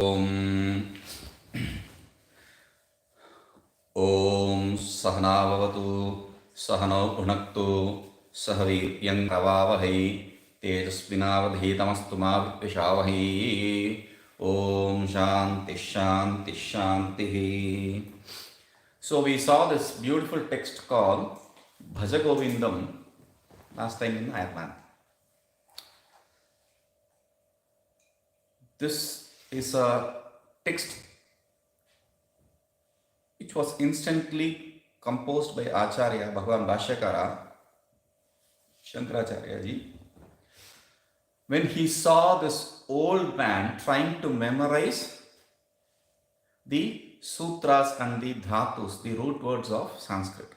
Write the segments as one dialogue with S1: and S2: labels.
S1: ॐ ॐ सहनाववतु सहनौ भुनक्तु सह वीर्यङ्करवावहै तेजस्विनावधीतमस्तु मा विद्विषावहै ॐ शान्तिः शान्तिः शान्तिः. So we saw this beautiful text called Bhaja Govindam last time in Ireland. This is a text which was instantly composed by Acharya Bhagavan Bhashyakara Shankaracharya ji when he saw this old man trying to memorize the sutras and the dhatus, the root words of Sanskrit.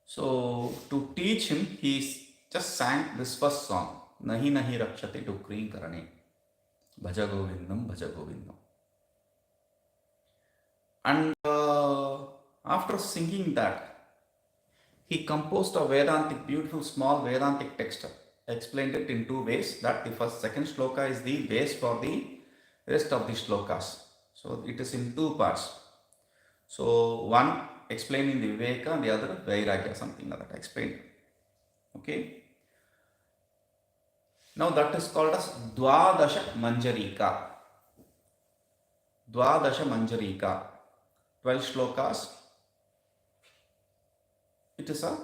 S1: So to teach him, he just sang this first song, Nahi Nahi Rakshati Dukri Karane, Bhaja Govindam, Bhaja Govindam. And after singing that, he composed a Vedantic, beautiful small Vedantic text. Explained it in two ways, that the second shloka is the base for the rest of the shlokas. So it is in two parts. So one explaining the Viveka and the other Vairagya, something like that I explained. Okay. Now that is called as Dwadasha Manjarika. Dwadasha Manjarika. 12 shlokas. It is a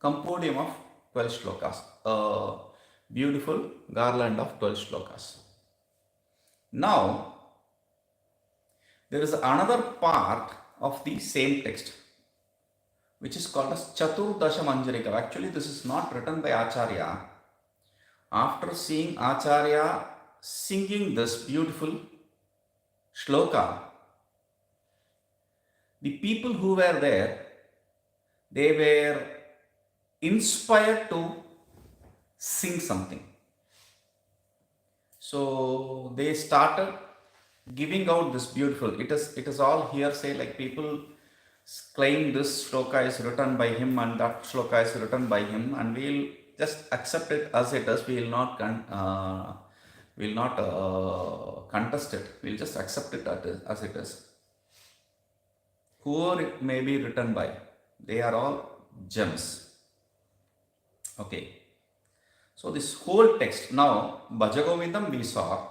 S1: compendium of 12 shlokas. A beautiful garland of 12 shlokas. Now, there is another part of the same text which is called as Chaturdasha Manjarika. Actually, this is not written by Acharya. After seeing Acharya singing this beautiful shloka, the people who were there, they were inspired to sing something. So they started giving out this beautiful, it is all hearsay, like people claim this shloka is written by him and that shloka is written by him, and we'll just accept it as it is. We will not contest it. We'll just accept it as it is. Whoever it may be written by, they are all gems. Okay. So this whole text, now Bhaja Govindam we saw.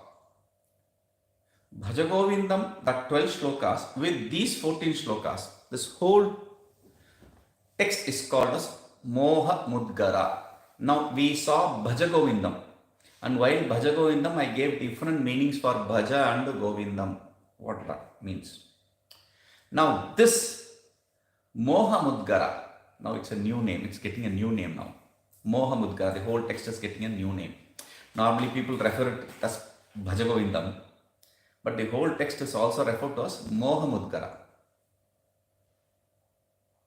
S1: Bhaja Govindam, that 12 shlokas with these 14 shlokas, this whole text is called as Moha Mudgara. Now we saw Bhaja Govindam, and while Bhaja Govindam I gave different meanings for Bhaja and Govindam, what that means. Now this Moha Mudgara, now it's a new name, it's getting a new name now. Moha Mudgara, the whole text is getting a new name. Normally people refer it as Bhaja Govindam, but the whole text is also referred to as Moha Mudgara.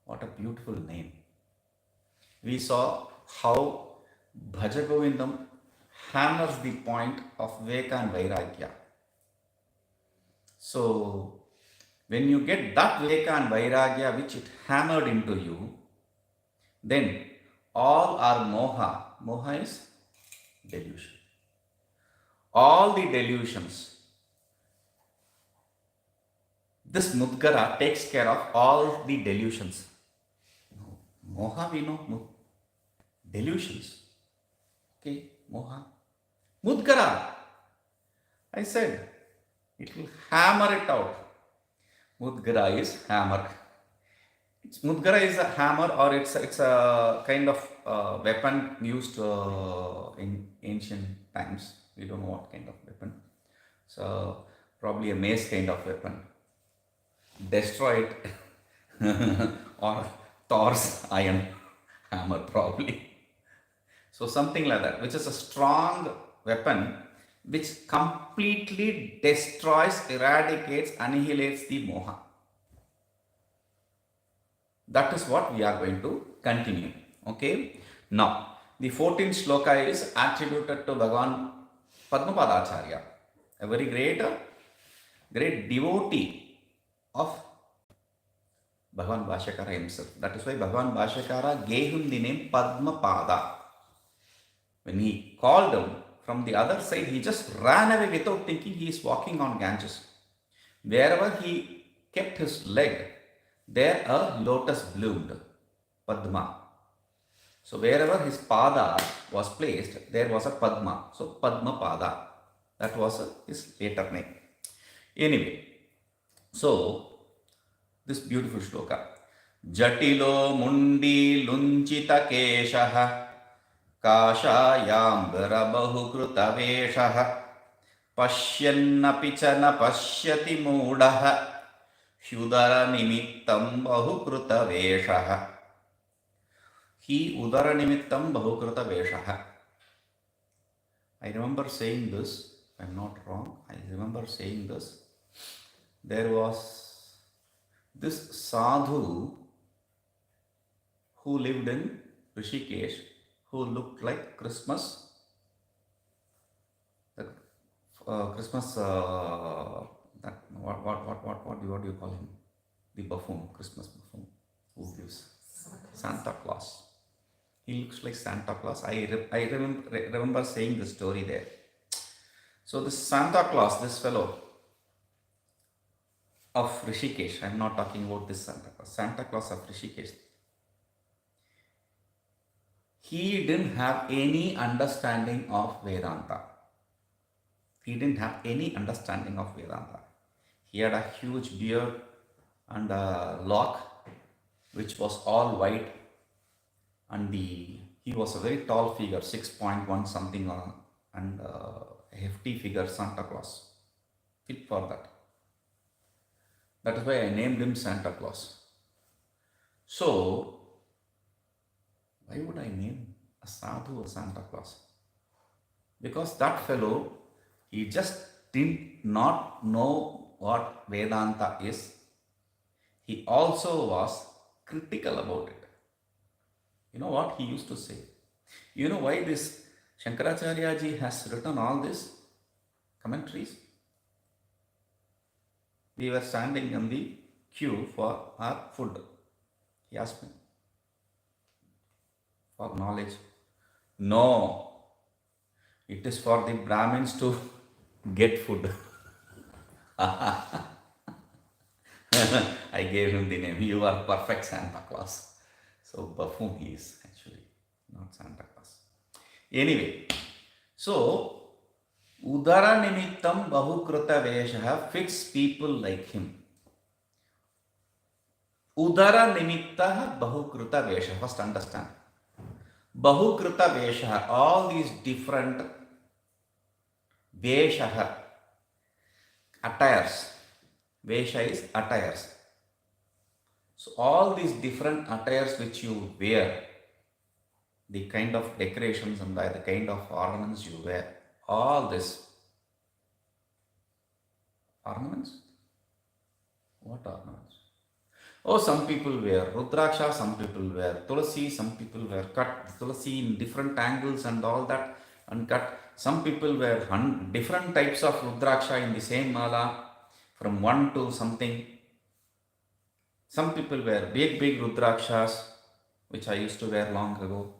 S1: What a beautiful name. We saw how Bhaja Govindam hammers the point of Viveka and Vairagya. So when you get that Viveka and Vairagya which it hammered into you, then all are moha. Moha is delusion. All the delusions. This Mudgara takes care of all the delusions. Moha we know. Delusions. Okay, moha. Mudgara. I said, it will hammer it out. Mudgara is hammer. Mudgara is a hammer, or it's a kind of weapon used in ancient times. We don't know what kind of weapon. So probably a mace kind of weapon. Destroy it or Thor's iron hammer probably. So something like that, which is a strong weapon which completely destroys, eradicates, annihilates the moha. That is what we are going to continue. Okay. Now, the 14th shloka is attributed to Bhagavan Padmapadacharya, a very great devotee of Bhagavan Bhashyakara himself. That is why Bhagavan Bhashyakara gave him the name Padmapada. When he called him from the other side, he just ran away without thinking he is walking on Ganges. Wherever he kept his leg, there a lotus bloomed, Padma. So wherever his pada was placed, there was a Padma. So Padma Pada. That was his later name. Anyway, so this beautiful shloka. Jatilo mundi lunchita keshaha काशायाम्बर बहुकृतवेषः पश्यन्नपि च न पश्यति मूढः ह्युदरनिमित्तं बहुकृतवेषः हि उदरनिमित्तं बहुकृतवेषः. I remember saying this, if I'm not wrong, I remember saying this. There was this sadhu who lived in Rishikesh, who looked like Christmas, Christmas, what do you call him? The buffoon, Christmas buffoon, who gives Santa Claus. He looks like Santa Claus. I remember saying the story there. So this Santa Claus, this fellow of Rishikesh, I'm not talking about this Santa Claus of Rishikesh. He didn't have any understanding of Vedanta. He didn't have any understanding of Vedanta. He had a huge beard and a lock which was all white, and he was a very tall figure, 6.1 something, and a hefty figure, Santa Claus, fit for that. That is why I named him Santa Claus. So why would I name a sadhu or Santa Claus? Because that fellow, he just did not know what Vedanta is. He also was critical about it. You know what he used to say? You know why this Shankaracharya ji has written all these commentaries? We were standing in the queue for our food. He asked me, for knowledge. No, it is for the Brahmins to get food. I gave him the name. You are perfect Santa Claus. So buffoon he is actually, not Santa Claus. Anyway, so Udara Nimittam Bahukruta Vesha fits people like him. Udara Nimitta Bahukruta Vesha. First understand. Bahukruta Vesha, all these different Vesha, attires. Vesha is attires. So all these different attires which you wear, the kind of decorations and the kind of ornaments you wear, all this ornaments? What ornaments? Oh, some people wear Rudraksha, some people wear Tulasi, some people wear cut Tulasi in different angles and all that, and cut. Some people wear different types of Rudraksha in the same mala, from one to something. Some people wear big Rudrakshas, which I used to wear long ago.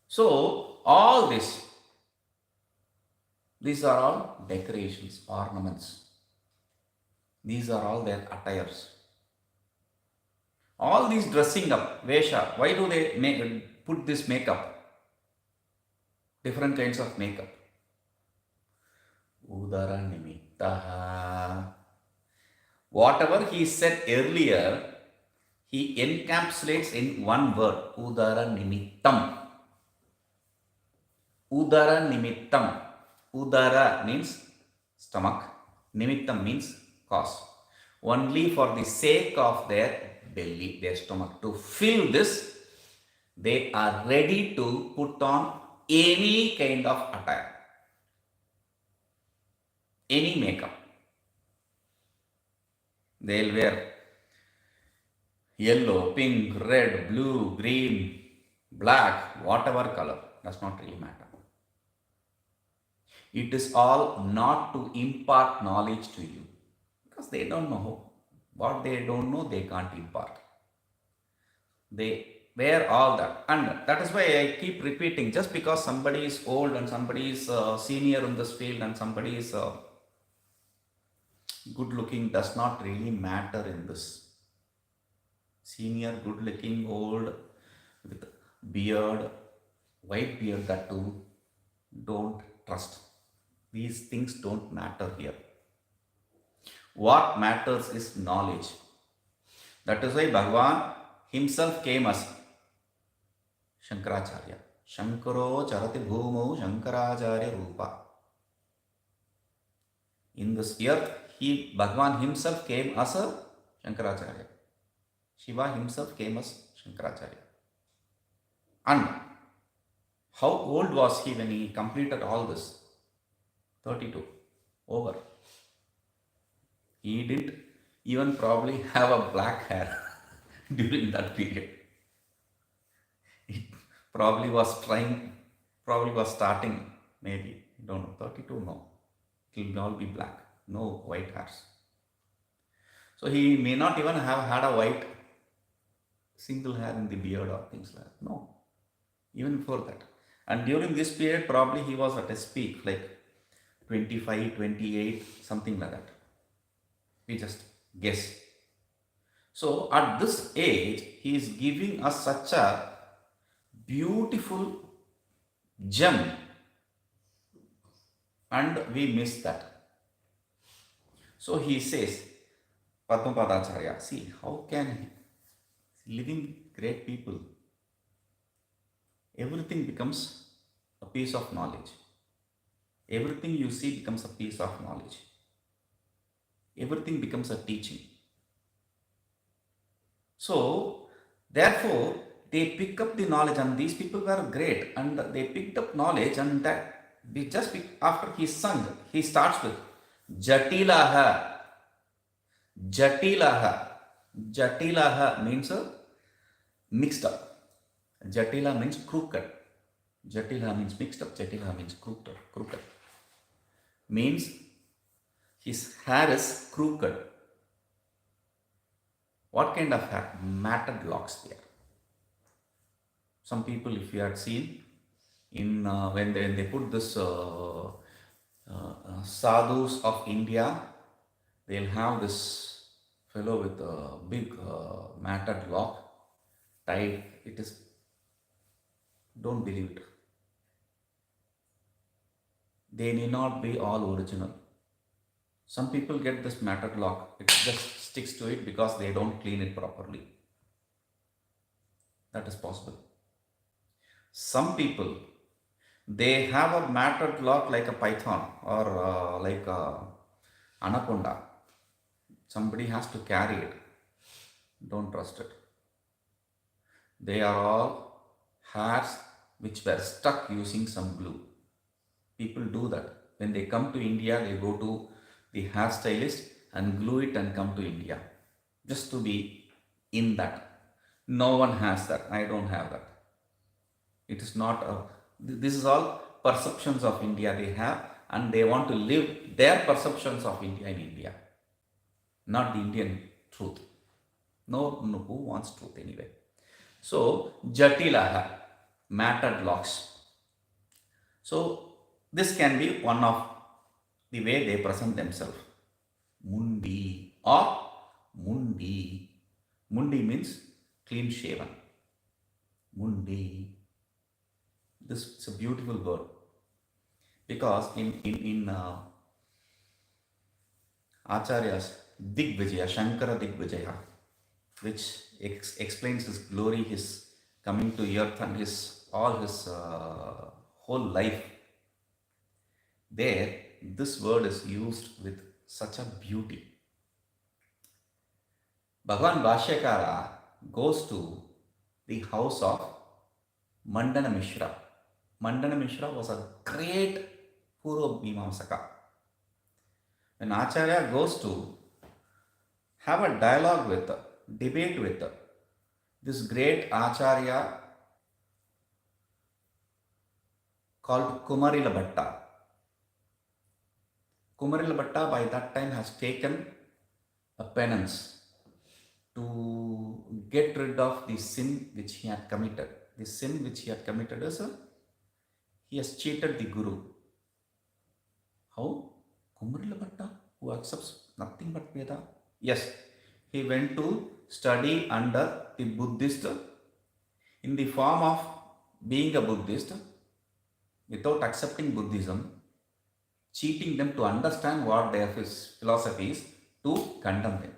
S1: So, all these are all decorations, ornaments. These are all their attires. All these dressing up, Vesha, why do they put this makeup? Different kinds of makeup. Udara Nimittaha. Whatever he said earlier, he encapsulates in one word, Udara Nimittam. Udara Nimittam. Udara means stomach, Nimittam means cause. Only for the sake of their belly, their stomach, to fill this, they are ready to put on any kind of attire, any makeup. They'll wear yellow, pink, red, blue, green, black, whatever color, does not really matter. It is all not to impart knowledge to you, because they don't know. What they don't know, they can't impart. where all that, and that is why I keep repeating, just because somebody is old and somebody is senior in this field and somebody is good looking does not really matter in this. Senior, good looking, old, with beard, white beard, that too, don't trust. These things don't matter here. What matters is knowledge. That is why Bhagavan himself came as Shankaracharya. Shankaro charati bhumo Shankaracharya rupa. In this earth, Bhagavan himself came as a Shankaracharya. Shiva himself came as Shankaracharya. And how old was he when he completed all this? 32. Over. He didn't even probably have a black hair during that period. It probably was trying, probably was starting, maybe, don't know, 32, no. It will all be black, no white hairs. So he may not even have had a white single hair in the beard or things like that. No, even before that. And during this period, probably he was at his peak, like 25, 28, something like that. We just guess. So at this age, he is giving us such a beautiful gem, and we miss that. So he says, Padmapadacharya, see how can living great people, everything becomes a piece of knowledge. Everything you see becomes a piece of knowledge. Everything becomes a teaching. So, therefore, they pick up the knowledge, and these people were great, and they picked up knowledge, and that after he sung, he starts with Jatilaha. Jatilaha. Jatilaha means mixed up. Jatila means crooked. Jatila means mixed up. Jatila means crooked. Crooked means his hair is crooked. What kind of hair? Matted locks there. Some people, if you had seen, in when they put this sadhus of India, they'll have this fellow with a big matted lock tied. It is, don't believe it. They may not be all original. Some people get this matted lock, it just sticks to it because they don't clean it properly. That is possible. Some people, they have a matted lock like a python or like a anaconda. Somebody has to carry it. Don't trust it. They are all hairs which were stuck using some glue. People do that. When they come to India, they go to the hairstylist and glue it and come to India just to be in that. No one has that. I don't have that. It is not a, this is all perceptions of India they have, and they want to live their perceptions of India in India, not the Indian truth. No, who wants truth anyway? So, Jatilaha, matted locks. So, this can be one of the way they present themselves. Mundi or Mundi. Mundi means clean shaven. Mundi. This is a beautiful word because in Acharya's Digvijaya, Shankara Digvijaya, which explains his glory, his coming to earth, and his all his whole life. There, this word is used with such a beauty. Bhagavan Bhashyakara goes to the house of Mandana Mishra. Mandana Mishra was a great Purva Mimamsaka. When Acharya goes to have a dialogue with, debate with this great Acharya called Kumarila Bhatta. Kumarila Bhatta by that time has taken a penance to get rid of the sin which he had committed. The sin which he had committed is he has cheated the Guru. How? Kumarila Bhatta, who accepts nothing but Veda. Yes, he went to study under the Buddhist in the form of being a Buddhist without accepting Buddhism, cheating them to understand what their philosophy is to condemn them.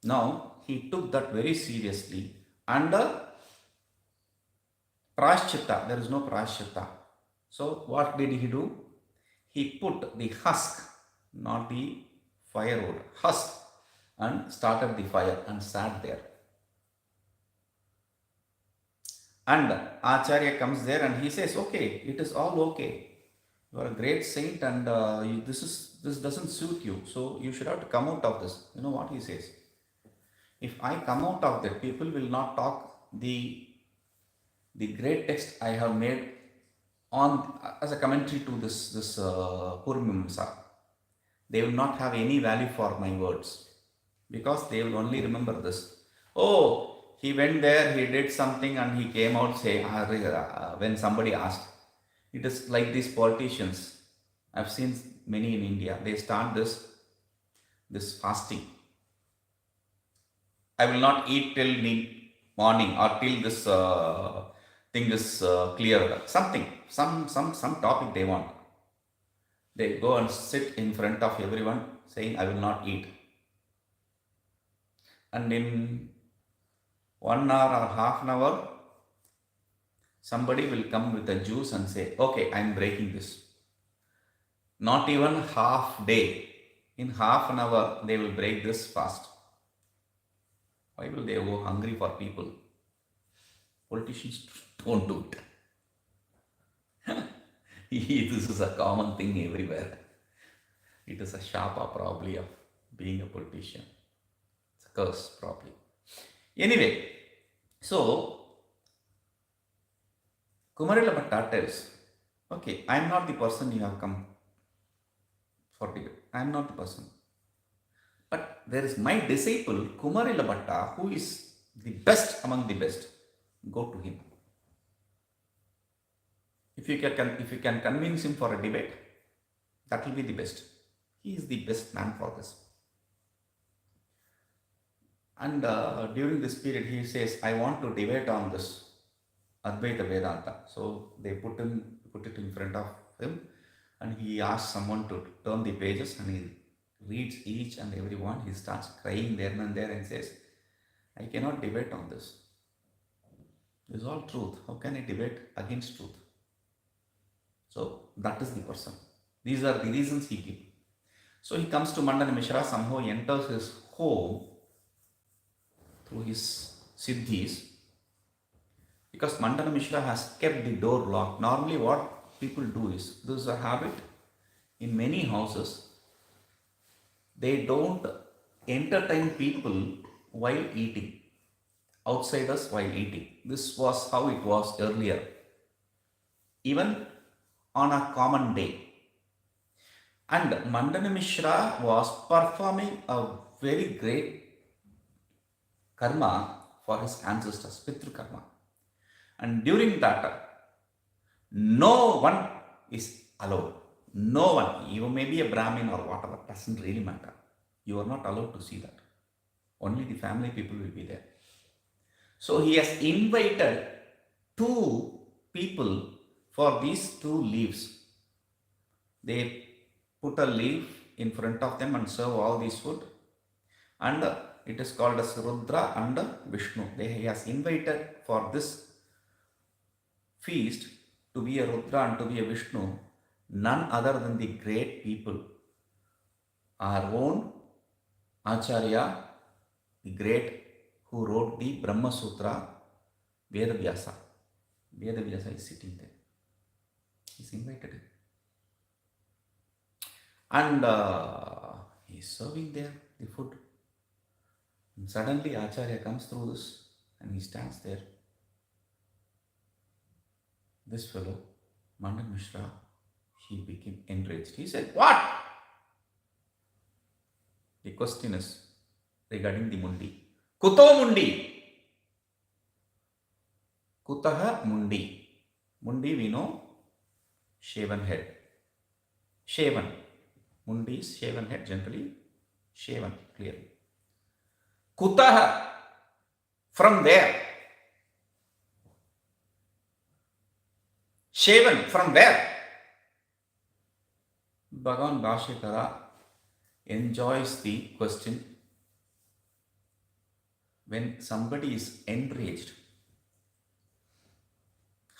S1: Now, he took that very seriously under Prashchitta. There is no Prashchitta. So, what did he do? He put the husk, not the firewood, husk, and started the fire and sat there. And Acharya comes there and he says, okay, it is all okay. You are a great saint and this doesn't suit you. So you should have to come out of this. You know what he says? If I come out of that, people will not talk the great text I have made on as a commentary to this Purmimsa. They will not have any value for my words because they will only remember this. Oh, he went there, he did something and he came out say when somebody asked. It is like these politicians. I've seen many in India. They start this fasting. I will not eat till morning or till this thing is clear. Something, some topic they want. They go and sit in front of everyone saying, I will not eat. And in 1 hour or half an hour, somebody will come with a juice and say, okay, I am breaking this. Not even half day. In half an hour, they will break this fast. Why will they go hungry for people? Politicians don't do it. This is a common thing everywhere. It is a shapa probably of being a politician. It's a curse probably. Anyway, so Kumarila Bhatta tells, okay, I am not the person you have come for debate. I am not the person. But there is my disciple Kumarila Bhatta who is the best among the best. Go to him. If you can convince him for a debate, that will be the best. He is the best man for this. And during this period, he says, I want to debate on this Advaita Vedanta. So they put it in front of him and he asks someone to turn the pages and he reads each and every one. He starts crying there and there and says, I cannot debate on this. This is all truth. How can I debate against truth? So that is the person. These are the reasons he gives. So he comes to Mandana Mishra, somehow enters his home through his siddhis, because Mandana Mishra has kept the door locked. Normally what people do is, this is a habit in many houses, they don't entertain people while eating, outsiders while eating. This was how it was earlier, even on a common day. And Mandana Mishra was performing a very great karma for his ancestors, Pitru karma. And during that, no one is allowed. No one, you may be a Brahmin or whatever, doesn't really matter. You are not allowed to see that. Only the family people will be there. So he has invited 2 people for these 2 leaves. They put a leaf in front of them and serve all this food. And it is called as Rudra and Vishnu. He has invited for this feast to be a Rudra and to be a Vishnu, none other than the great people. Our own Acharya, the great, who wrote the Brahma Sutra, Vedavyasa. Vedavyasa is sitting there. He's invited him. And he's serving there the food. And suddenly Acharya comes through this and he stands there. This fellow, Mandana Mishra, he became enraged. He said, what? The question is, regarding the mundi. Kuto mundi. Kutaha mundi. Mundi we know shaven head. Shaven. Mundi is shaven head, generally shaven, clearly. Kutaha, from where? Shaven, from where? Bhagavan Bhashikara enjoys the question when somebody is enraged,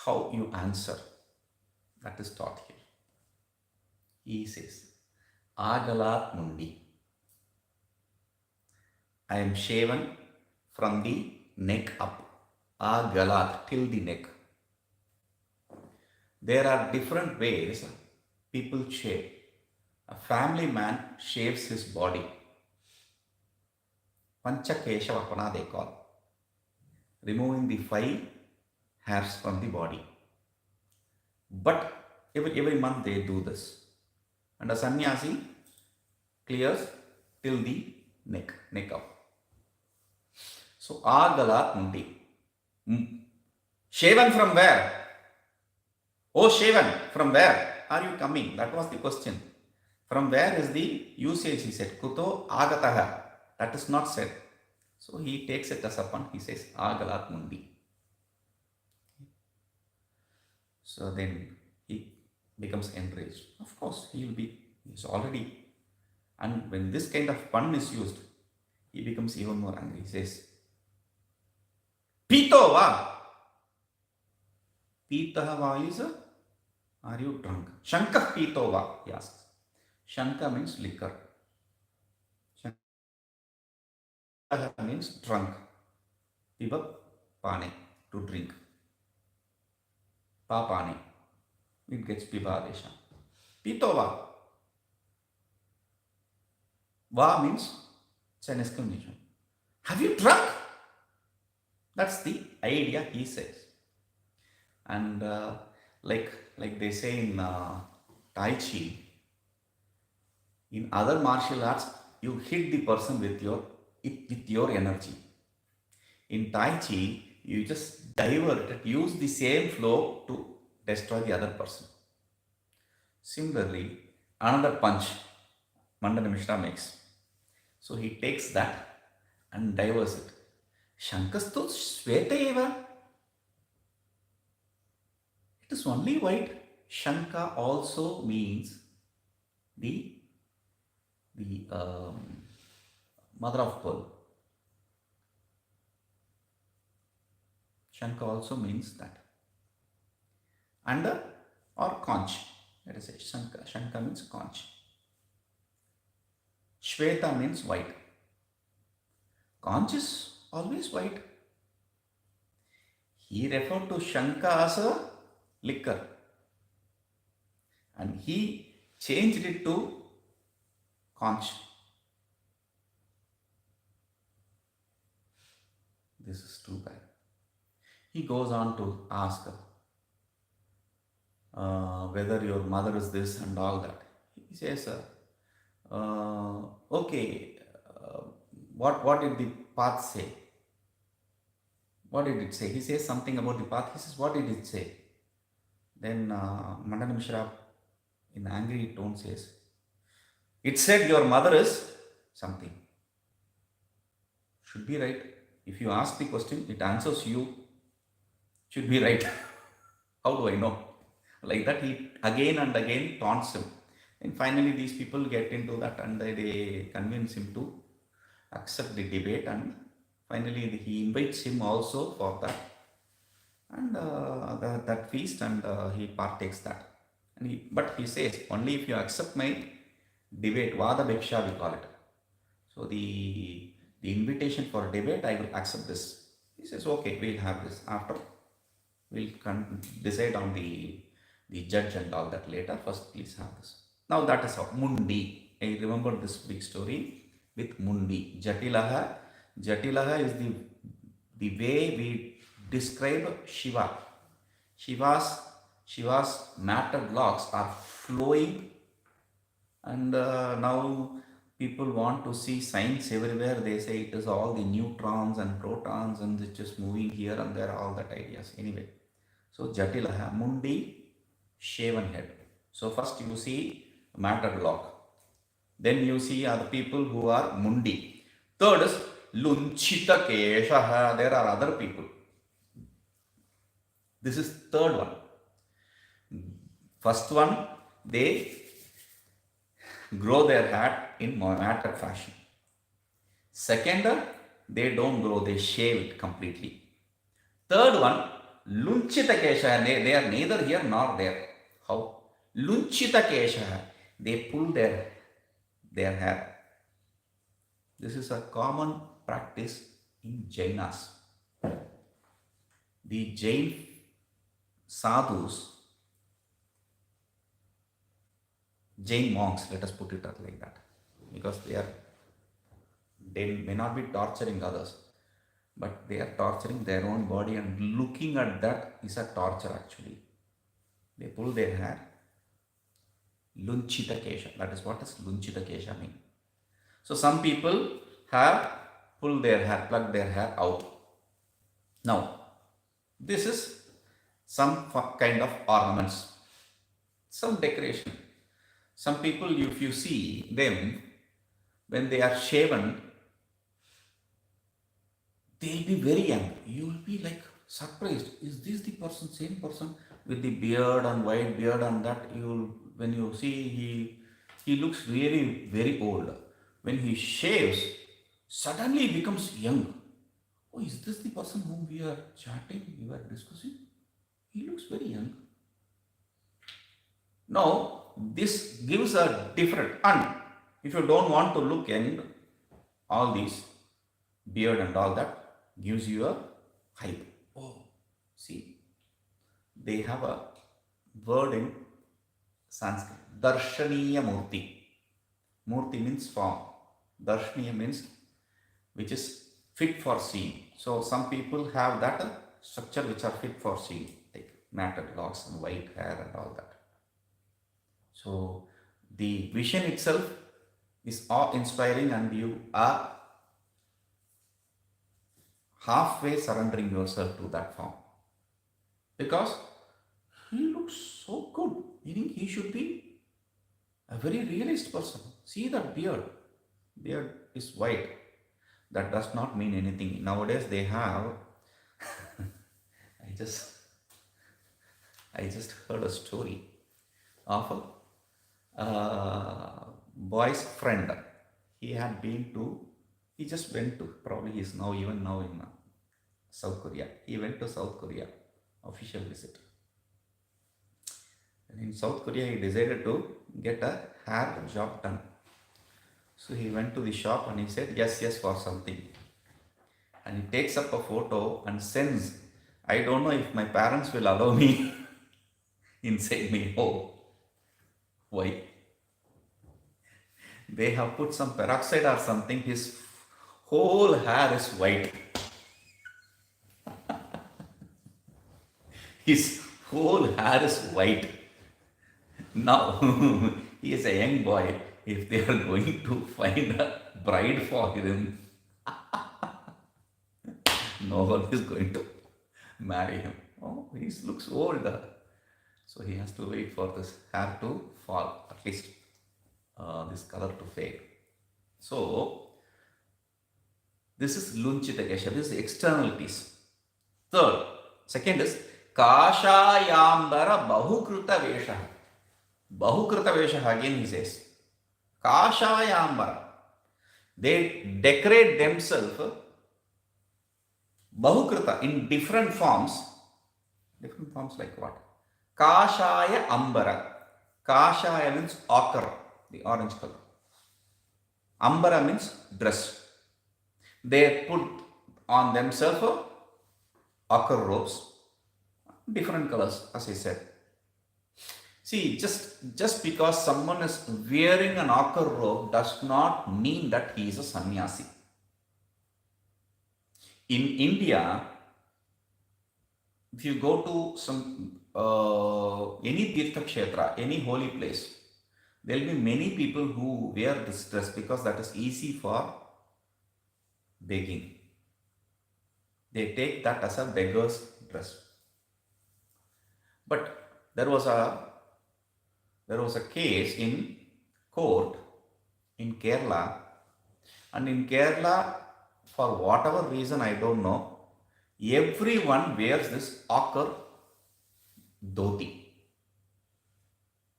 S1: how you answer. That is taught here. He says, Agalat Mundi. I am shaven from the neck up. Agalat, till the neck. There are different ways people shave. A family man shaves his body. Panchakeshavapana they call. Removing the 5 hairs from the body. But every month they do this. And a sannyasi clears till the neck up. So, Agalat Mundi. Shaven from where? Oh, shaven, from where are you coming? That was the question. From where is the usage? He said, Kuto Agataha. That is not said. So he takes it as upon, he says, Agalat Mundi. So then he becomes enraged. Of course, he's already, and when this kind of pun is used, he becomes even more angry. He says, Pito va. Pitaha va is, are you drunk? Shanka pito va, he asks. Shanka means liquor. Shanka means drunk. Piba pane, to drink. Pa pane, it gets piba adesha. Pito va. Va means it's an exclamation. Have you drunk? That's the idea, he says. And like they say in Tai Chi, in other martial arts, you hit the person with your energy. In Tai Chi, you just divert it, use the same flow to destroy the other person. Similarly, another punch Mandana Mishra makes. So he takes that and diverts it. Shankastu Sveta eva. It is only white. Shanka also means the mother of pearl. Shanka also means that. And or conch. Let us say Shanka. Shanka means conch. Shweta means white. Conch is always white. He referred to Shanka as a liquor. And he changed it to conch. This is too bad. He goes on to ask whether your mother is this and all that. He says, okay, what did the path say? What did it say? He says something about the path. He says, what did it say? Then Mandana Mishra, in angry tone, says, it said your mother is something. Should be right. If you ask the question, it answers you. Should be right. How do I know? Like that, he again and again taunts him. And finally, these people get into that and they convince him to accept the debate. And finally, he invites him also for that. And that feast, and he partakes that. But he says, only if you accept my debate, Vada Bhiksha we call it. So the invitation for debate, I will accept this. He says, okay, we'll have this. After, we'll decide on the judge and all that later. First, please have this. Now that is how. Mundi. I remember this big story with Mundi. Jatilaha. Jatilaha is the way we describe Shiva. Shiva's matted locks are flowing, and now people want to see science everywhere. They say it is all the neutrons and protons and it's just moving here and there, all that ideas. Anyway, so Jatilaha, Mundi, shaven head. So first you see matter block. Then you see other people who are Mundi. Third is Lunchita Keshaha. There are other people. This is third one. First one, they grow their hair in matter fashion. Second, they don't grow, they shave it completely. Third one, Lunchita Kesha, they are neither here nor there. How? Lunchita Kesha, they pull their hair. This is a common practice in Jainas. The Jain sadhus, Jain monks, let us put it like that, because they may not be torturing others, but they are torturing their own body, and looking at that is a torture actually. They pull their hair. Lunchita Kesha, that is what does Lunchita Kesha mean. So some people have pulled their hair, plucked their hair out. Now, this is some kind of ornaments, some decoration. Some people, if you see them, when they are shaven, they'll be very young. You will be like surprised. Is this the person, same person with the beard and white beard and that? When you see, he looks really very old. When he shaves, suddenly he becomes young. Oh, is this the person whom we are chatting, we were discussing? He looks very young. Now, this gives a different, and if you don't want to look young, all these beard and all that gives you a hype. Oh, see, they have a word in Sanskrit, Darshaniya Murti. Murti means form. Darshaniya means which is fit for seeing. So some people have that structure which are fit for seeing, like matted locks and white hair and all that. So the vision itself is awe-inspiring, and you are halfway surrendering yourself to that form. Because he looks so good, meaning he should be a very realist person. See that beard. Beard is white. That does not mean anything. Nowadays they have I just heard a story of a boy's friend. He just went to, probably he is now in South Korea. He went to South Korea, official visit. And in South Korea, he decided to get a hair job done. So he went to the shop and he said, yes, for something. And he takes up a photo and sends. I don't know if my parents will allow me inside me. Oh, why? They have put some peroxide or something. His whole hair is white. His whole hair is white. Now, he is a young boy. If they are going to find a bride for him, no one is going to marry him. Oh, he looks old. So he has to wait for this hair to fall, at least this color to fade. So, this is Lunchita Kesha. This is externalities. Second is Kashayambara Bahukruta Vesha. Bahukruta Vesha, again he says. Kashayambara. They decorate themselves Bahukruta in different forms. Different forms like what? Kashaya Ambara. Kashaya means ochre, the orange color. Ambara means dress. They put on themselves ochre robes, different colors, as I said. See, just because someone is wearing an ochre robe does not mean that he is a sannyasi. In India, if you go to some any Tirtha Kshetra, any holy place, There will be many people who wear this dress because that is easy for begging. They take that as a beggar's dress. But there was a case in court in Kerala, and in Kerala, for whatever reason I don't know, everyone wears this ochre dhoti,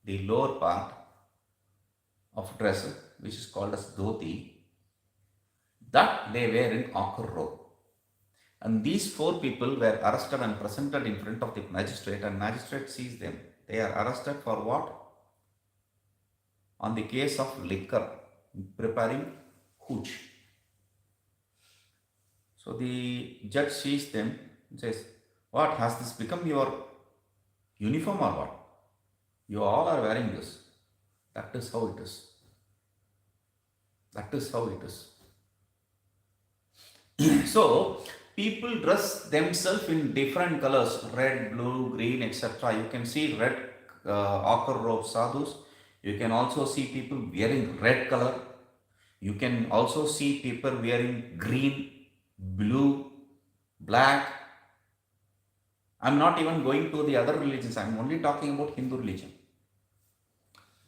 S1: the lower part of dress, which is called as dhoti, that they wear in ochre robe. And these four people were arrested and presented in front of the magistrate, and magistrate sees them. They are arrested for what? On the case of liquor, preparing hooch. So the judge sees them and says, what, has this become your uniform or what? You all are wearing this. That is how it is. That is how it is. So, people dress themselves in different colors, red, blue, green, etc. You can see red ochre robe sadhus. You can also see people wearing red color. You can also see people wearing green, blue, black. I'm not even going to the other religions. I'm only talking about Hindu religion.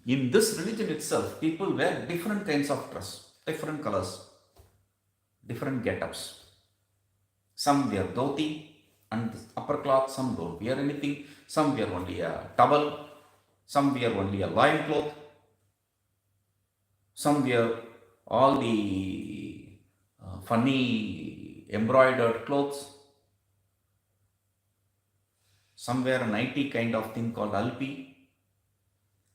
S1: In this religion itself, people wear different kinds of dress, different colors, different get-ups. Some wear dhoti and upper cloth, some don't wear anything, some wear only a towel, some wear only a loin cloth, some wear all the funny embroidered clothes, some wear a nighty kind of thing called alpi.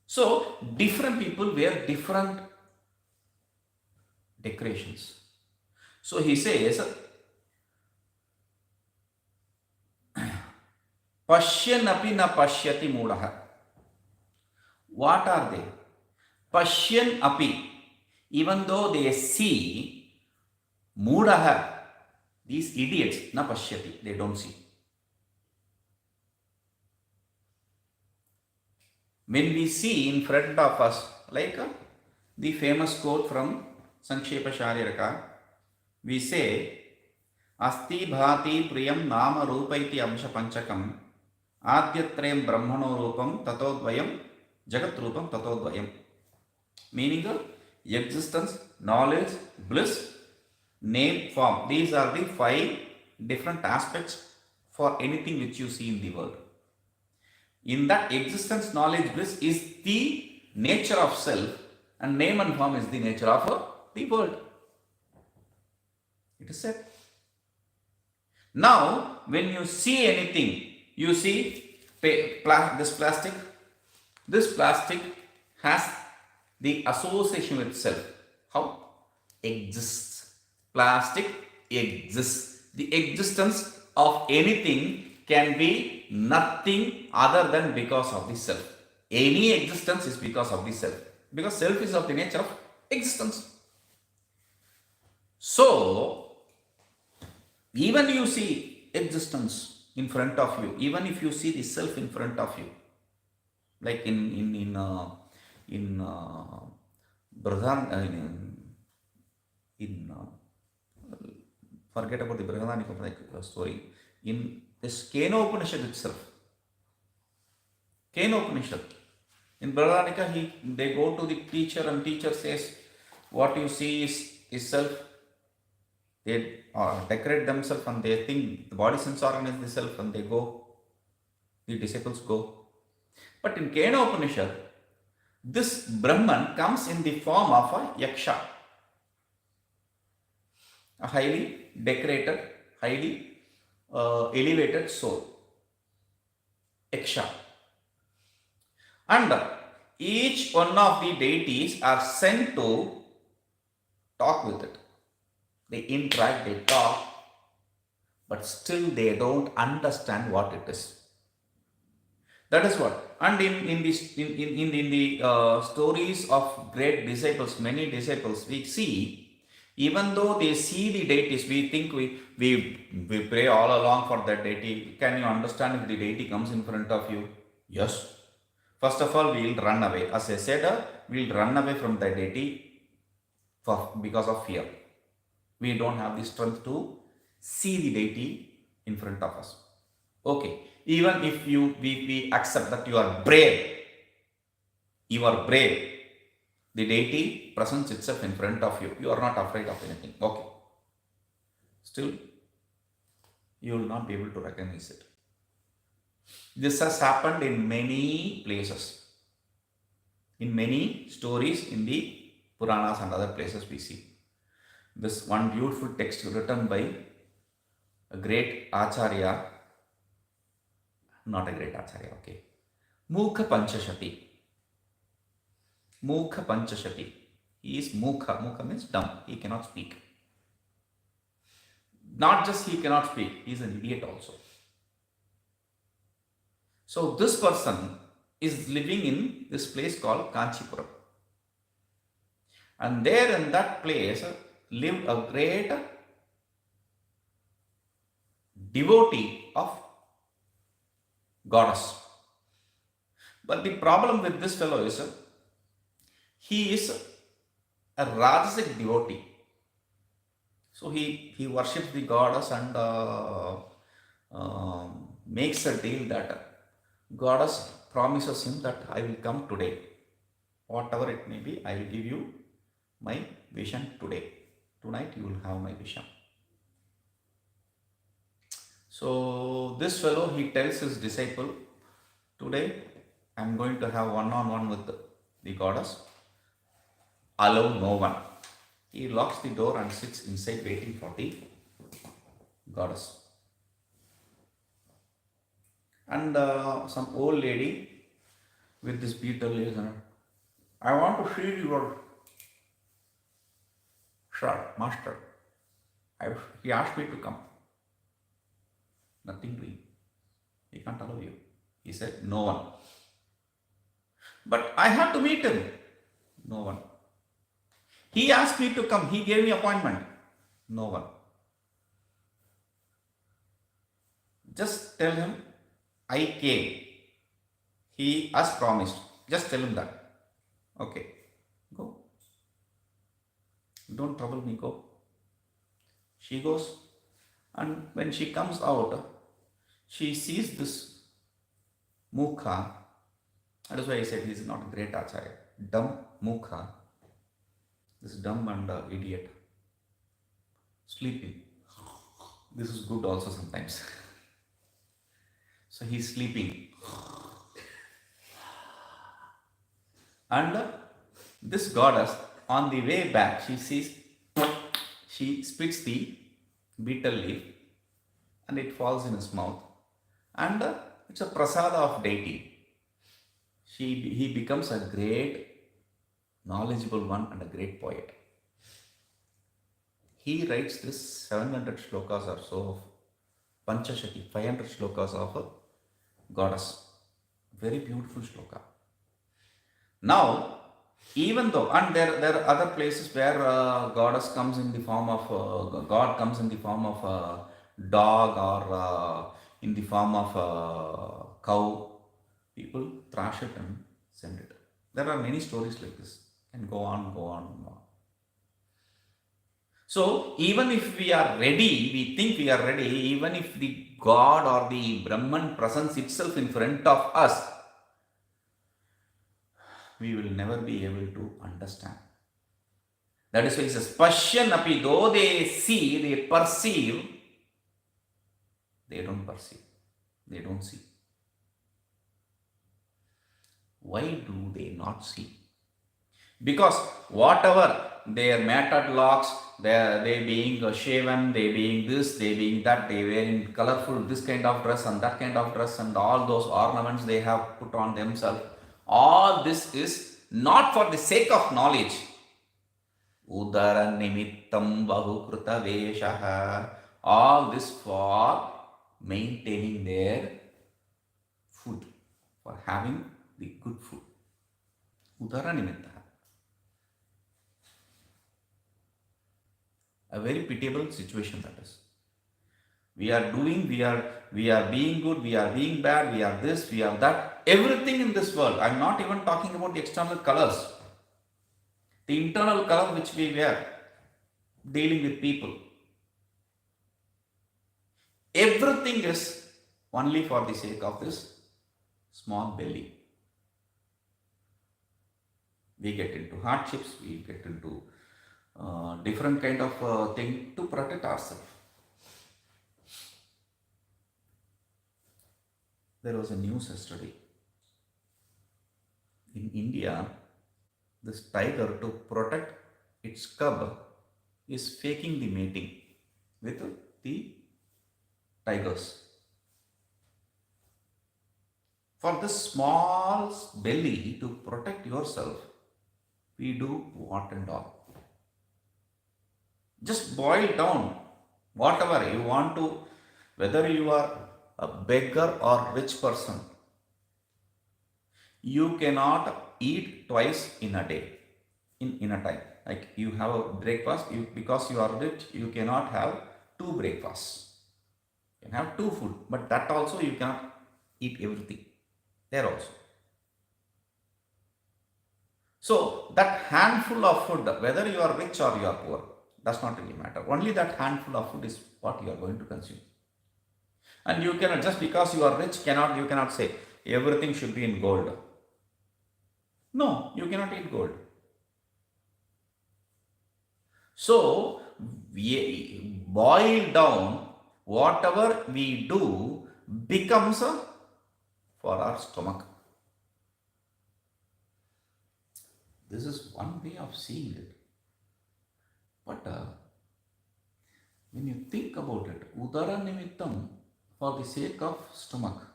S1: So, different people wear different decorations. So, he says, Pashyan api na pashyati mudaha. What are they? Pashyan api. Even though they see, mudaha, these idiots, na pashyati, they don't see. When we see in front of us, like the famous quote from Sankshepa Shariraka, we say, Asti bhati priyam nama rupaiti amsha panchakam adyatrayam brahmano rupam tatodvayam jagat rupam tatodvayam. Meaning existence, knowledge, bliss, name, form. These are the 5 different aspects for anything which you see in the world. In that existence, knowledge, bliss is the nature of self, and name and form is the nature of the world. It is said. Now, when you see anything, you see this plastic. This plastic has the association with self. How? Exists. Plastic exists. The existence of anything can be nothing other than because of the self. Any existence is because of the self. Because self is of the nature of existence. So, even you see existence in front of you, even if you see the self in front of you, like in forget about the Brihadaranyaka story, in this Kena Upanishad itself. Kena Upanishad. In Brihadaranyaka, they go to the teacher and teacher says, what you see is self. They decorate themselves and they think the body sense organ is the self, and they go. The disciples go. But in Kena Upanishad, this Brahman comes in the form of a yaksha, a highly decorated, highly elevated soul. Yaksha. And each one of the deities are sent to talk with it. They interact, they talk, but still they don't understand what it is. That is what. And in the stories of great disciples, many disciples, we see, even though they see the deities, we think we pray all along for that deity. Can you understand if the deity comes in front of you? Yes. First of all, we will run away. As I said, we'll run away from the deity because of fear. We don't have the strength to see the deity in front of us. Okay, even if we accept that you are brave, the deity presents itself in front of you. You are not afraid of anything. Okay, still you will not be able to recognize it. This has happened in many places, in many stories in the Puranas and other places we see. This one beautiful text written by a great Acharya, not a great Acharya, okay, Mukha Panchashati. Mukha Panchashati. He is Mukha. Mukha means dumb. He cannot speak. Not just he cannot speak, he is an idiot also. So this person is living in this place called Kanchipuram. And there in that place lived a great devotee of goddess. But the problem with this fellow is he is a Rajasic devotee. So he worships the goddess and makes a deal that goddess promises him that I will come today. Whatever it may be, I will give you my vision today. Tonight you will have my vision. So this fellow, he tells his disciple, today I am going to have one-on-one with the goddess. Allow no one. He locks the door and sits inside waiting for the goddess. And some old lady with this beetle is, I want to see your shirt, master. He asked me to come. Nothing doing. He can't allow you. He said, no one. But I have to meet him. No one. He asked me to come. He gave me appointment. No one. Just tell him I came. He has promised. Just tell him that. Okay. Go. Don't trouble me. Go. She goes. And when she comes out, she sees this Mukha. That is why I said he is not a great Acharya. Dumb Mukha. This dumb and idiot. Sleeping. This is good also sometimes. So he is sleeping. And this goddess, on the way back, she sees, she spits the beetle leaf and it falls in his mouth. And it's a prasada of deity. He becomes a great knowledgeable one and a great poet. He writes this 700 shlokas or so of Panchashati, 500 shlokas of a goddess. Very beautiful shloka. Now, even though, and there are other places where goddess comes in the form of, God comes in the form of a dog or in the form of a cow, people thrash it and send it. There are many stories like this. And go on and on. So, even if we are ready, we think we are ready, even if the God or the Brahman presents itself in front of us, we will never be able to understand. That is why it says, Pashyan api, though they see, they perceive, they don't perceive, they don't see. Why do they not see? Because whatever their matted locks, they being shaven, they being this, they being that, they wearing colorful this kind of dress and that kind of dress and all those ornaments they have put on themselves, all this is not for the sake of knowledge. Udara nimittam bahukruta veshaha. All this for maintaining their food, for having the good food. Udara nimitta. A very pitiable situation that is. We are doing, we are being good, we are being bad, we are this, we are that. Everything in this world. I am not even talking about the external colors. the internal color which we wear, dealing with people, everything is only for the sake of this small belly. We get into hardships, we get into different kind of thing to protect ourselves. There was a news yesterday. In India, this tiger, to protect its cub, is faking the mating with the tigers. For this small belly, to protect yourself, we do what and all. Just boil down whatever you want to, whether you are a beggar or rich person, you cannot eat twice in a day, in a time. Like you have a breakfast, because you are rich, you cannot have two breakfasts. You can have two food, but that also you cannot eat everything there also. So that handful of food, whether you are rich or you are poor, does not really matter. Only that handful of food is what you are going to consume. And you cannot, just because you are rich, you cannot say everything should be in gold. No, you cannot eat gold. So we boil down, whatever we do becomes for our stomach. This is one way of seeing it. But when you think about it, udara nimittam, for the sake of stomach,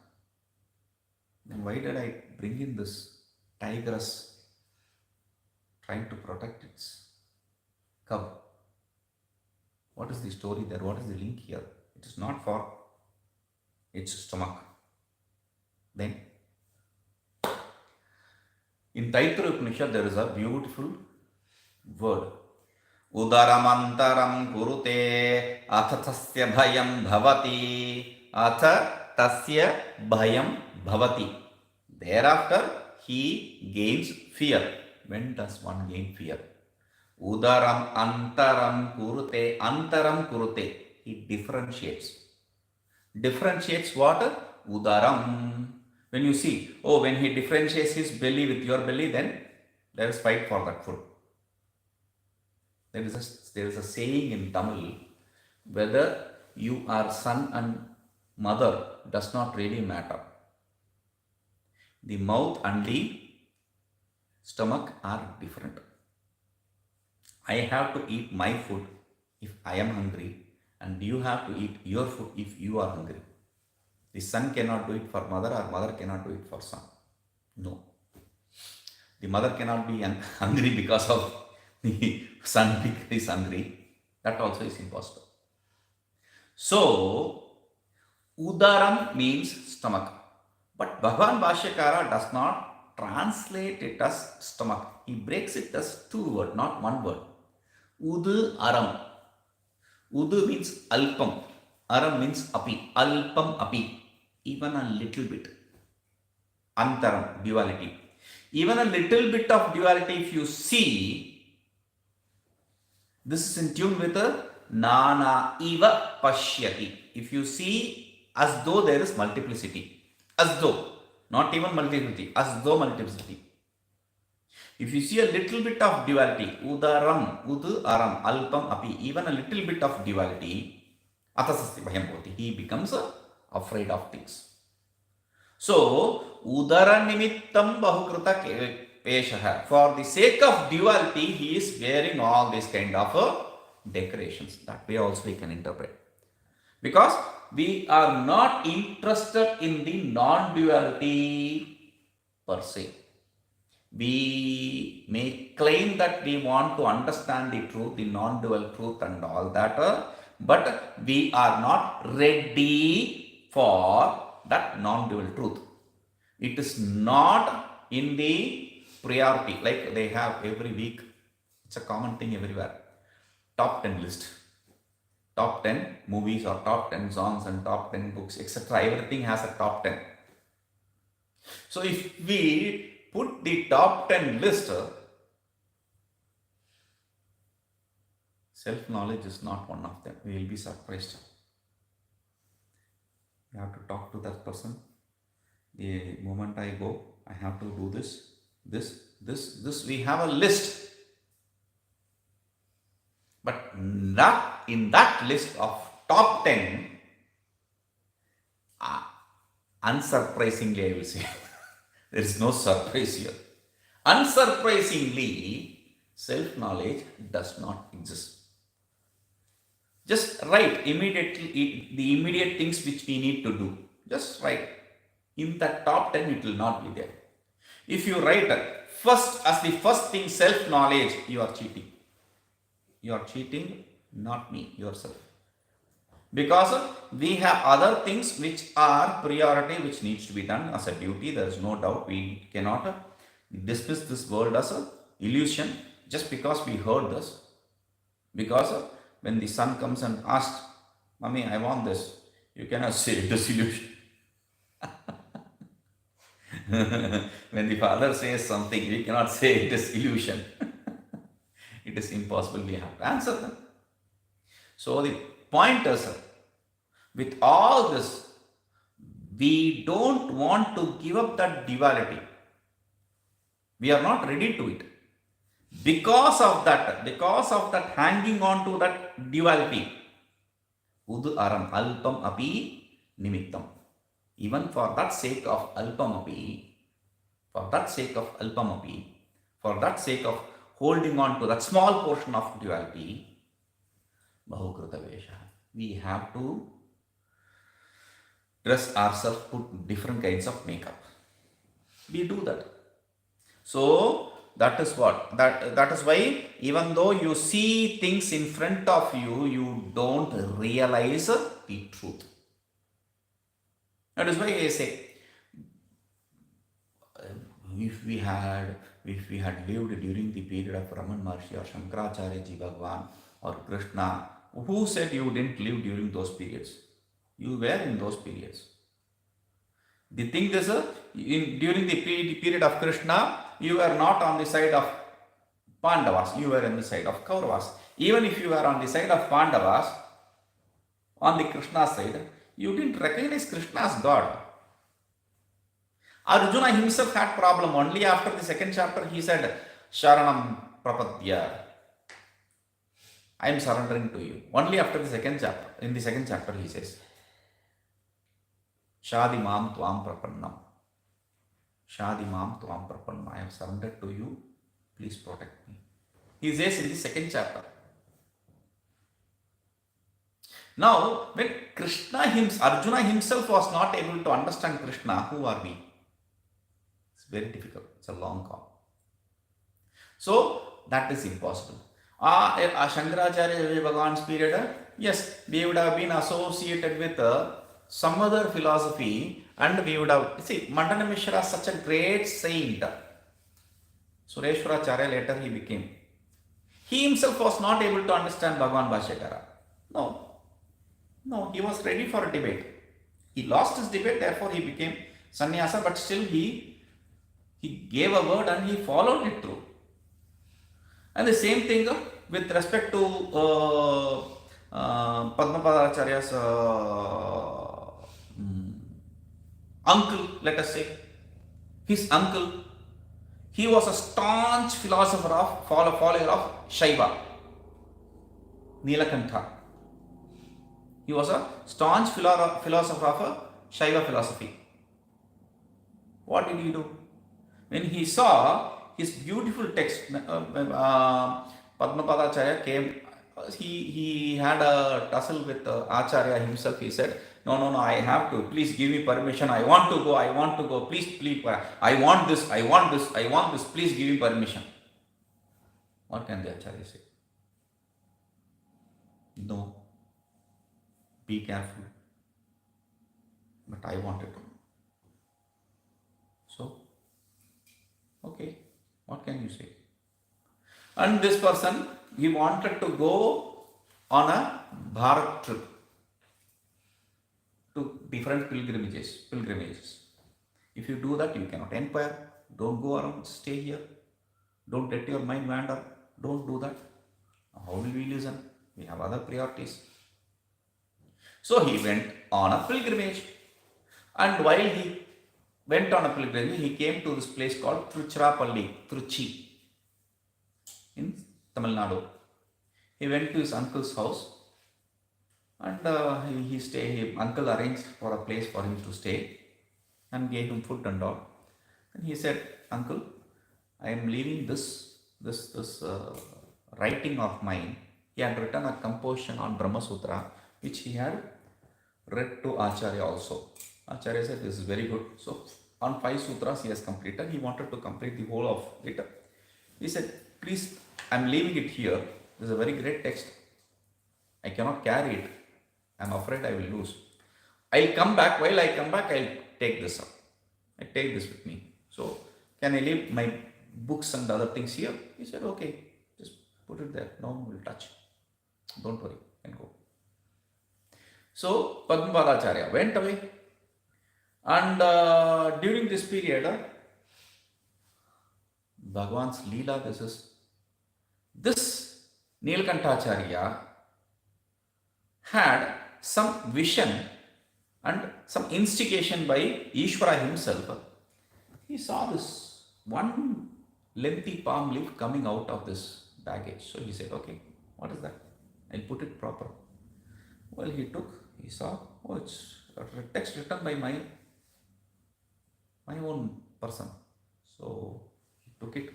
S1: then why did I bring in this tigress trying to protect its cub? What is the story there? What is the link here? It is not for its stomach. Then, in Taittiriya Upanishad, there is a beautiful word. Udaramantaram kurute atha tasya bhayam bhavati. Atha tasya bhayam bhavati. Thereafter, he gains fear. When does one gain fear? Udaram antaram kurute. Antaram kurute. He differentiates. Differentiates what? Udaram. When you see, when he differentiates his belly with your belly, then there is fight for that food. There is a saying in Tamil, whether you are son and mother does not really matter. The mouth and the stomach are different. I have to eat my food if I am hungry, and you have to eat your food if you are hungry. The son cannot do it for mother, or mother cannot do it for son. No. The mother cannot be hungry because of the son is hungry. That also is impossible. So, udaram means stomach. But Bhagavan Bhashyakara does not translate it as stomach. He breaks it as two words, not one word. Udu aram. Udu means alpam. Aram means api. Alpam api. Even a little bit. Antaram, duality. Even a little bit of duality, if you see, this is in tune with a nana iva pashyati. If you see, as though there is multiplicity. As though. Not even multiplicity. As though multiplicity. If you see a little bit of duality, udaram, udu aram, alpam api, even a little bit of duality, atasasti bhayam bhavati, he becomes afraid of things. So, udara nimittam bahukruta peshaha. For the sake of duality, he is wearing all these kind of decorations. That way also we can interpret. Because we are not interested in the non-duality per se. We may claim that we want to understand the truth, the non-dual truth and all that, but we are not ready for that non-dual truth. It is not in the priority, like they have every week. It's a common thing everywhere. Top 10 list. Top 10 movies or top 10 songs and top 10 books, etc. Everything has a top 10. So if we put the top 10 list Self-knowledge is not one of them. We will be surprised. You have to talk to that person. The moment I go, I have to do this. We have a list. But not in that list of top 10, unsurprisingly, I will say, there is no surprise here. Unsurprisingly, self-knowledge does not exist. Just write immediately the immediate things which we need to do. Just write. In that top 10, it will not be there. If you write first as the first thing self-knowledge, you are cheating. You are cheating, not me, yourself. Because we have other things which are priority, which needs to be done as a duty. There is no doubt. We cannot dismiss this world as an illusion just because we heard this. Because when the son comes and asks, Mommy, I want this, you cannot say it is illusion. When the father says something, we cannot say it is illusion. It is impossible. We have to answer them. So the point is, with all this, we don't want to give up that duality. We are not ready to it. Because of that hanging on to that duality, Udu aram alpam api nimittam. Even for that sake of alpam api, for that sake of holding on to that small portion of duality, bahukruta vesha, we have to dress ourselves, put different kinds of makeup. We do that. So that is what that is why even though you see things in front of you, you don't realize the truth. That is why I say, if we had lived during the period of Raman Maharshi or Shankaracharya Ji Bhagwan or Krishna, who said you didn't live during those periods? You were in those periods. The thing is, during the period of Krishna, you were not on the side of Pandavas, you were on the side of Kauravas. Even if you were on the side of Pandavas, on the Krishna side, you didn't recognize Krishna as God. Arjuna himself had problem. Only after the second chapter he said, Sharanam Prapadya, I am surrendering to you. Only after the second chapter. In the second chapter he says, Shadi Mam Tvam Prapannam. Shadi Mam Tvam Prapannam. I have surrendered to you. Please protect me. He says in the second chapter. Now, when Arjuna himself was not able to understand Krishna, who are we? It's very difficult. It's a long call. So, that is impossible. Shankaracharya Bhagavan's period, yes, we would have been associated with some other philosophy, and we would have, Mandana Mishra is such a great saint. Sureshwaracharya later he became. He himself was not able to understand Bhagavan Bhashyakara. No, he was ready for a debate. He lost his debate, therefore he became sannyasa, but still he gave a word and he followed it through. And the same thing with respect to Padmapadacharya's uncle, let us say. His uncle, he was a staunch philosopher follower of Shaiva, Nilakantha. He was a staunch philosopher of Shaiva philosophy. What did he do? When he saw his beautiful text, Padmapadacharya came, he had a tussle with Acharya himself. He said, no, I have to, please give me permission, I want to go, please, I want this, please give me permission. What can the Acharya say? No. Be careful. But I wanted to. So, okay, what can you say? And this person, he wanted to go on a Bharat trip to different pilgrimages. If you do that, you cannot inquire. Don't go around, stay here. Don't let your mind wander. Don't do that. How will we listen? We have other priorities. So he went on a pilgrimage. And while he went on a pilgrimage, he came to this place called Tiruchirappalli, Tiruchi, in Tamil Nadu. He went to his uncle's house and he stayed. Uncle arranged for a place for him to stay and gave him food and all. And he said, "Uncle, I am leaving this writing of mine." He had written a composition on Brahma Sutra, which he had read to Acharya also. Acharya said, "This is very good." So on 5 sutras he has completed. He wanted to complete the whole of it. He said, "Please, I am leaving it here. This is a very great text. I cannot carry it. I am afraid I will lose. I'll come back. While I come back, I'll take this up. I take this with me. So can I leave my books and other things here?" He said, "Okay, just put it there. No one will touch. Don't worry, you can go." So Padmapadacharya went away, and during this period, Bhagwan's Leela, this Nilkantacharya had some vision and some instigation by Ishvara himself. He saw this one lengthy palm leaf coming out of this baggage. So he said, "Okay, what is that? I'll put it proper." Well, he saw, "Oh, it's a text written by my own person." So he took it.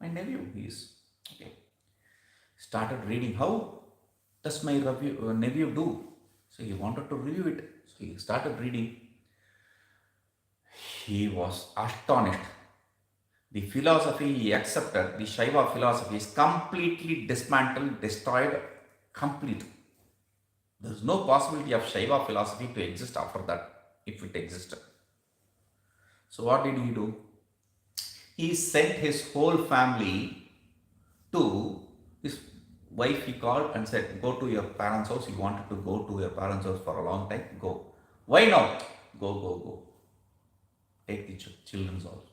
S1: My nephew, he is okay. Started reading. How does my nephew do? So he wanted to review it. So he started reading. He was astonished. The philosophy he accepted, the Shaiva philosophy, is completely dismantled, destroyed, complete. There is no possibility of Shaiva philosophy to exist after that, if it existed. So what did he do? He sent his whole family to his wife. He called and said, "Go to your parents' house. You wanted to go to your parents' house for a long time. Go. Why not? Go. Take the children's also,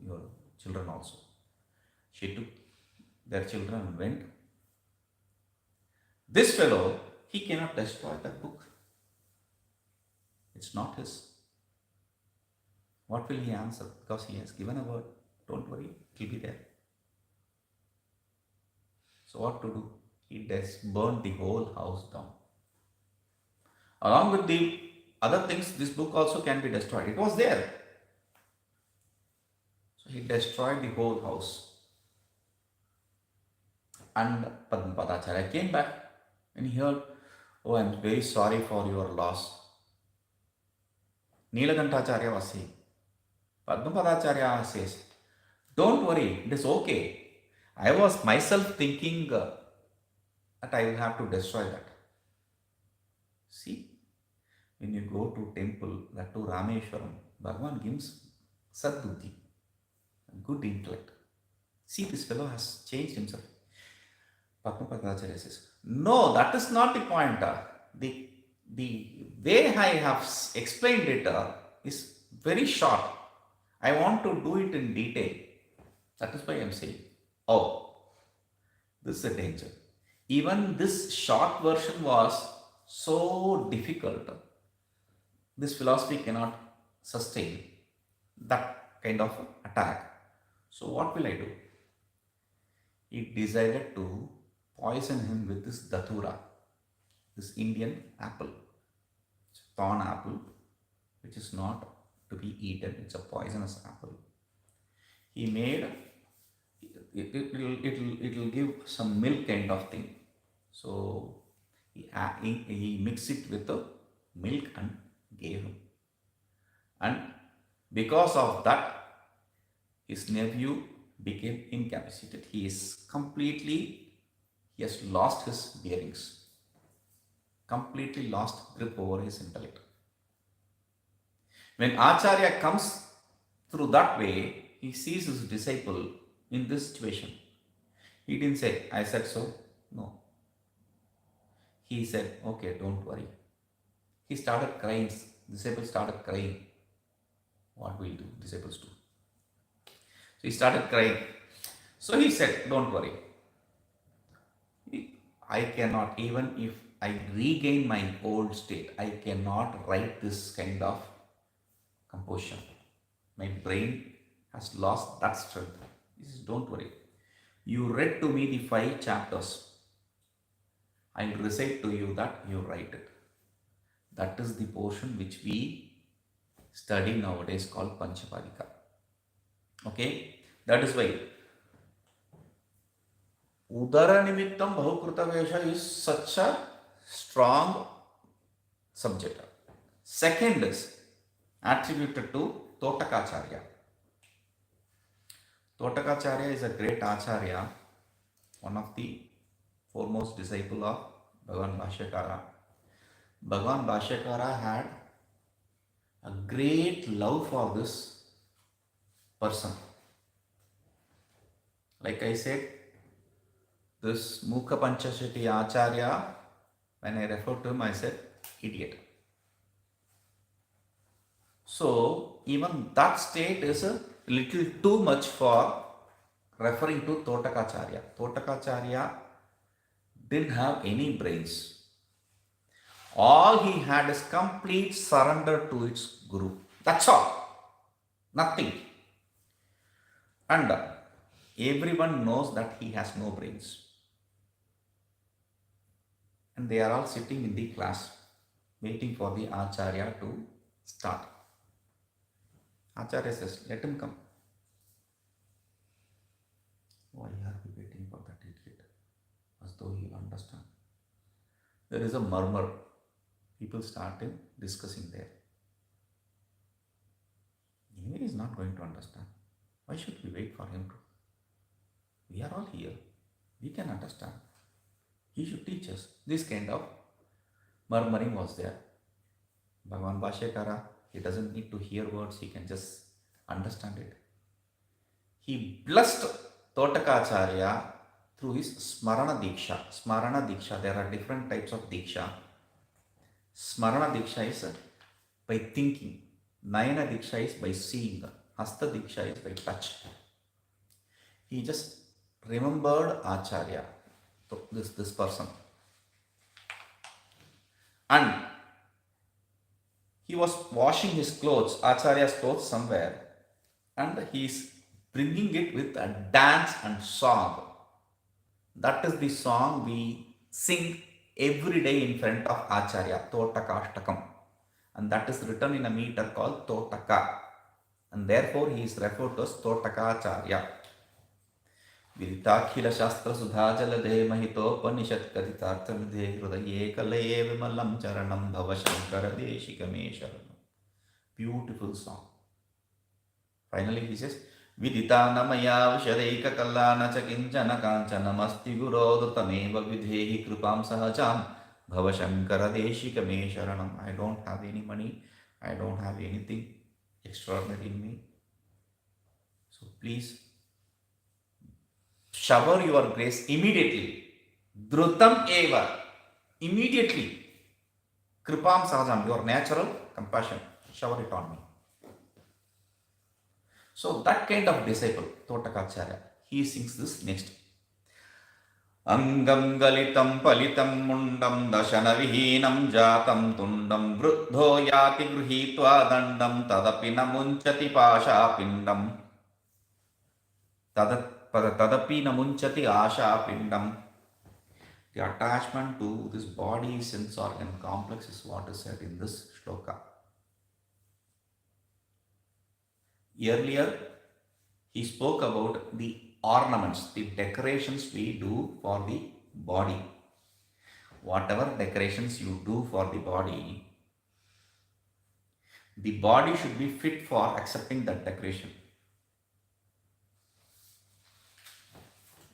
S1: your children also." She took their children and went. This fellow, he cannot destroy that book. It's not his. What will he answer? Because he has given a word. Don't worry, it will be there. So what to do? He burned the whole house down. Along with the other things, this book also can be destroyed. It was there. So he destroyed the whole house. And Padmapadacharya came back and he heard, "Oh, I am very sorry for your loss." Nilakantacharya was saying. Padmapadacharya says, "Don't worry, it is okay. I was myself thinking that I will have to destroy that." See, when you go to temple, that to Rameshwaram, Bhagavan gives sadbuddhi, good intellect. See, this fellow has changed himself. Padmapadacharya says, "No, that is not the point. The way I have explained it is very short. I want to do it in detail. That is why I am saying." Oh, this is a danger. Even this short version was so difficult. This philosophy cannot sustain that kind of attack. So what will I do? He decided to poison him with this datura, this Indian apple. It's a thorn apple, which is not to be eaten. It's a poisonous apple. He made it will give some milk kind of thing. So he mixed it with the milk and gave him. And because of that, his nephew became incapacitated. He has lost his bearings, completely lost grip over his intellect. When Acharya comes through that way, he sees his disciple in this situation. He didn't say, "I said so." No. He said, "Okay, don't worry." He started crying. Disciple started crying. What will do? Disciples do. So he started crying. So he said, "Don't worry. I cannot, even if I regain my old state, I cannot write this kind of composition. My brain has lost that strength. He says, don't worry. You read to me the 5 chapters. I'll recite to you that you write it. That is the portion which we study nowadays called Panchapadika. Okay? That is why Udara Nimittam Bahukruta is such a strong subject. Second is attributed to Totakacharya. Totakacharya is a great Acharya, one of the foremost disciple of Bhagavan Bhashyakara. Bhagavan Bhashyakara had a great love for this person. Like I said, this Mukha Panchashati Acharya, when I referred to him, I said, idiot. So, even that state is a little too much for referring to Totakacharya. Totakacharya didn't have any brains. All he had is complete surrender to its Guru. That's all. Nothing. And everyone knows that he has no brains. And they are all sitting in the class waiting for the Acharya to start. Acharya says, let him come. Why are we waiting for that idiot? As though he will understand. There is a murmur. People started discussing there. Anyway, he is not going to understand. Why should we wait for him to? We are all here. We can understand. He should teach us. This kind of murmuring was there. Bhagavan Bhashyakara, he doesn't need to hear words, he can just understand it. He blessed Totakacharya through his Smarana Diksha. Smarana Diksha, there are different types of Diksha. Smarana Diksha is by thinking. Nayana Diksha is by seeing. Hasta Diksha is by touch. He just remembered Acharya, this person. And he was washing his clothes, Acharya's clothes somewhere, and he is bringing it with a dance and song. That is the song we sing every day in front of Acharya, Totakashtakam. And that is written in a meter called Totaka. And therefore he is referred to as Totakacharya. Viritakhila Shastra Sudhajalade Mahitopanishat Karitarthamidhe Hrudaye Kalaye Vimalam Charanam Bhava Shankara Deshikame Sharanam. Beautiful song. Finally he says, Vidita Namaya Vishareika Kalana Chakinchana Kanchana Masti Gurodhutameva Vidhehi Krupam Sahajam Bhava Shankara Deshikame Sharanam. I don't have any money. I don't have anything extraordinary in me. So please shower your grace immediately. Dhrutam eva. Immediately. Kripam sahajam, your natural compassion. Shower it on me. So that kind of disciple, Totakacharya, he sings this next. Angam galitam palitam mundam dashana vihinam jatam tundam vruddho yati gruhitva dandam tadapi namunchati pasha pindam tadapi namunchati asha pindam. The attachment to this body sense organ complex is what is said in this shloka. Earlier he spoke about the ornaments, the decorations we do for the body. Whatever decorations you do for the body should be fit for accepting that decoration.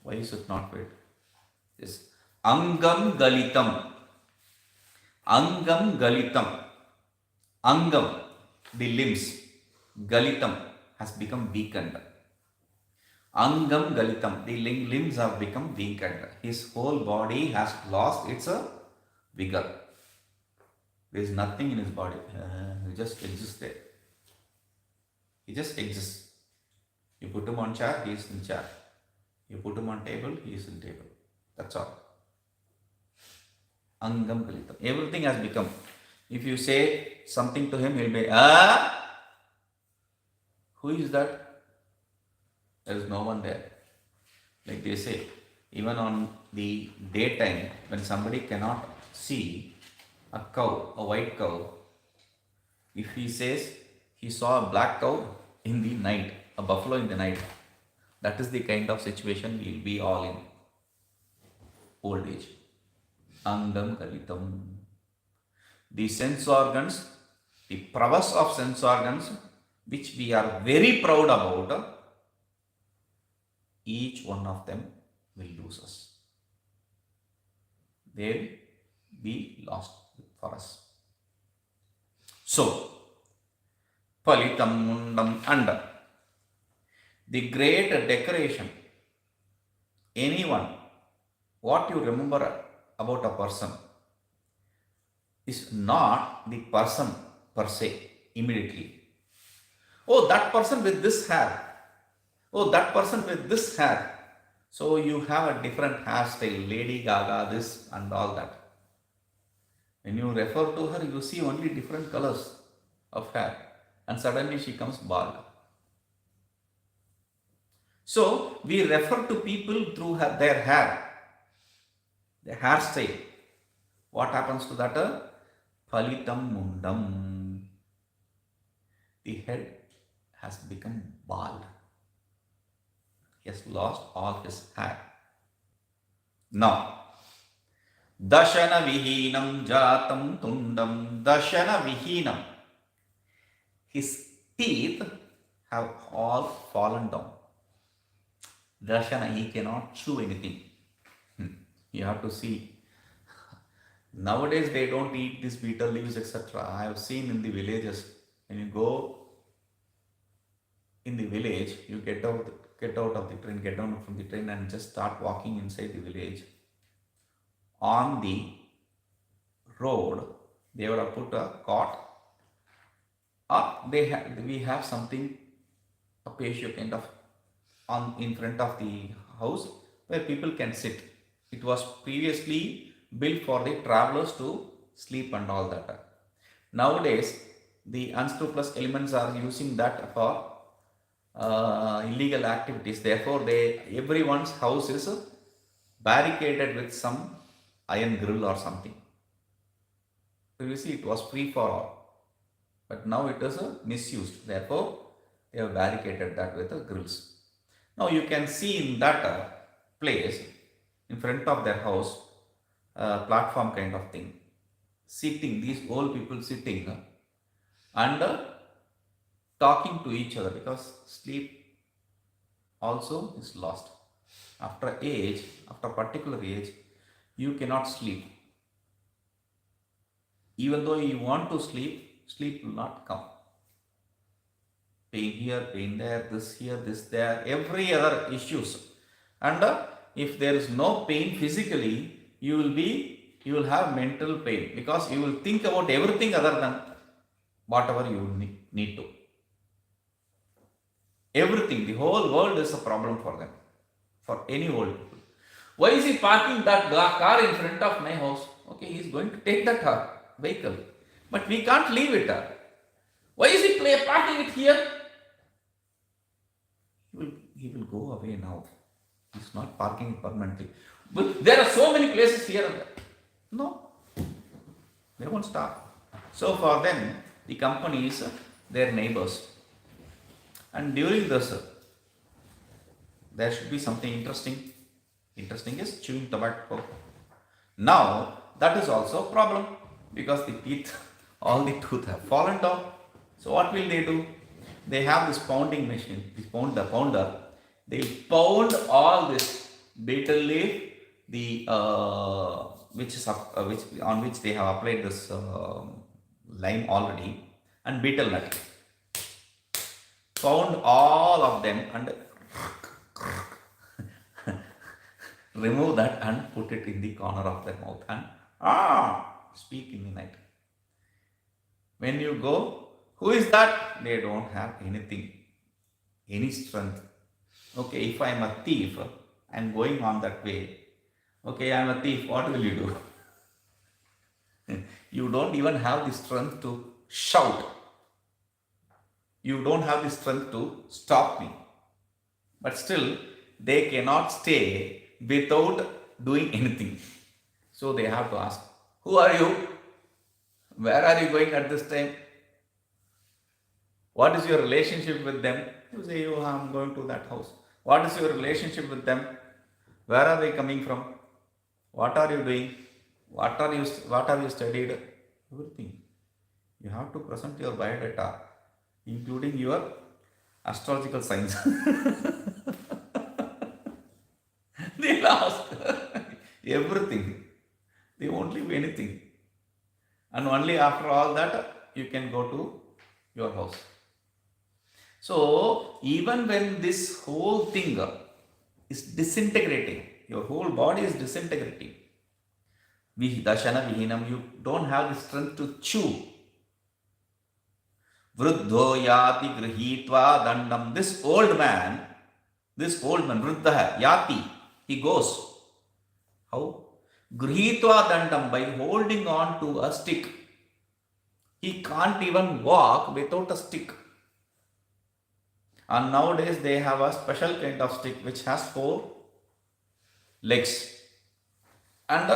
S1: Why is it not fit? Yes. Angam galitam. Angam galitam. Angam, the limbs. Galitam has become weakened. Angam galitam, the limbs have become weakened. His whole body has lost its vigor. There is nothing in his body. He just exists there. He just exists. You put him on chair, he is in chair. You put him on table, he is in table. That's all. Angam Kalitam. Everything has become. If you say something to him, he'll be, who is that? There is no one there. Like they say, even on the daytime, when somebody cannot see a cow, a white cow, if he says he saw a black cow in the night, a buffalo in the night, that is the kind of situation we'll be all in old age. Angam Kalitam. The sense organs, the prowess of sense organs, which we are very proud about, each one of them will lose us. They will be lost for us. So, Palitam Mundam under the great decoration. Anyone, what you remember about a person is not the person per se immediately. Oh, that person with this hair. Oh, that person with this hair. So you have a different hairstyle, Lady Gaga, this and all that. When you refer to her, you see only different colors of hair, and suddenly she comes bald. So we refer to people through their hair, their hairstyle. What happens to that? Phalitam mundam. The head has become bald. He has lost all his hair. Now, Dashana Vihinam Jatam Tundam. Dashana Vihinam. His teeth have all fallen down. Dashana, he cannot chew anything. You have to see. Nowadays they don't eat these betel leaves, etc. I have seen in the villages. When you go in the village, you get out of the train, get down from the train and just start walking inside the village. On the road, they would have put a cot, or we have something, a patio kind of in front of the house where people can sit. It was previously built for the travelers to sleep and all that. Nowadays, the unscrupulous elements are using that for illegal activities. Therefore, everyone's house is barricaded with some iron grill or something. Previously, it was free for all, but now it is misused. Therefore, they have barricaded that with grills. Now you can see in that place, in front of their house, platform kind of thing, sitting, these old people sitting and talking to each other, because sleep also is lost. After a particular age, you cannot sleep. Even though you want to sleep, sleep will not come. Pain here, pain there, this here, this there, every other issues. And if there is no pain physically, you will have mental pain, because you will think about everything other than whatever you need to. Everything, the whole world is a problem for them, for any old people. Why is he parking that car in front of my house? Okay, he is going to take that vehicle, but we can't leave it. Why is he parking it here? He will go away now. He's not parking it permanently. But there are so many places here and there. No, they won't stop. So for them, the company is their neighbors. And during this, there should be something interesting. Interesting is chewing tobacco. Now, that is also a problem, because the teeth, all the tooth have fallen down. So what will they do? They have this pounding machine, this pounder. They pound all this betel leaf, on which they have applied this lime already, and betel nut. Pound all of them and remove that and put it in the corner of their mouth and speak in the night. When you go, who is that? They don't have anything, any strength. Okay, if I am a thief, I am going on that way. Okay, I am a thief, what will you do? You don't even have the strength to shout. You don't have the strength to stop me. But still, they cannot stay without doing anything. So they have to ask, who are you? Where are you going at this time? What is your relationship with them? You say, oh, I'm going to that house. What is your relationship with them? Where are they coming from? What are you doing? What have you studied? Everything. You have to present your biodata, including your astrological signs. They'll ask everything. They won't leave anything. And only after all that you can go to your house. So even when this whole thing is disintegrating, your whole body is disintegrating. Dashana vihinam, you don't have the strength to chew. Vruddho yati grihitva dandam. This old man, vruddha yati, he goes. How? Grihitva dandam, by holding on to a stick. He can't even walk without a stick. And nowadays they have a special kind of stick which has 4 legs. And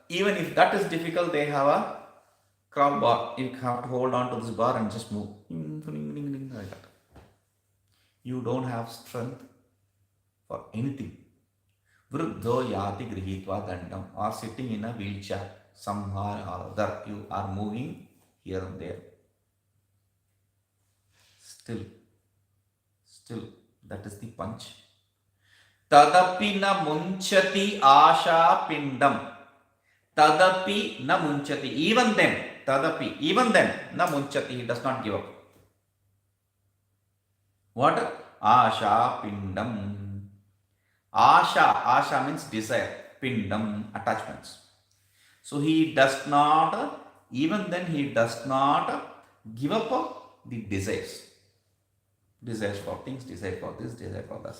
S1: even if that is difficult, they have a crowd bar. You have to hold on to this bar and just move. Like that. You don't have strength for anything. Vruddho yati grihitva dandam, or sitting in a wheelchair, somehow or other, you are moving here and there. Still, that is the punch. Tadapi na munchati asha pindam. Tadapi na munchati. Even then, na munchati, he does not give up. What? Asha pindam. Asha means desire. Pindam, attachments. So he does not, even then he does not give up the desires. Desires for things, desire for this, desire for that.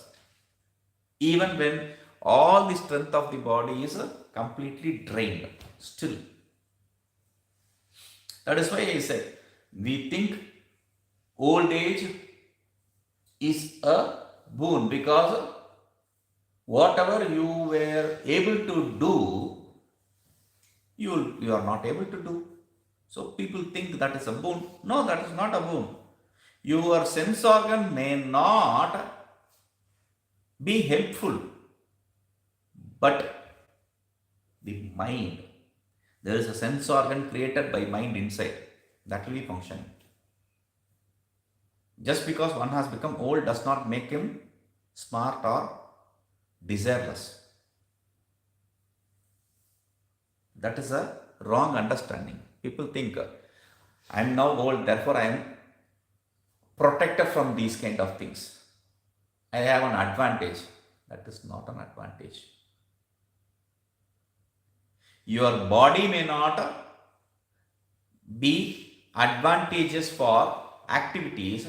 S1: Even when all the strength of the body is completely drained, still. That is why I said, we think old age is a boon, because whatever you were able to do, you are not able to do. So people think that is a boon. No, that is not a boon. Your sense organ may not be helpful, but the mind, there is a sense organ created by mind inside, that will be functioning. Just because one has become old does not make him smart or desireless. That is a wrong understanding. People think, I am now old, therefore I am protected from these kind of things. I have an advantage. That is not an advantage. Your body may not be advantageous for activities,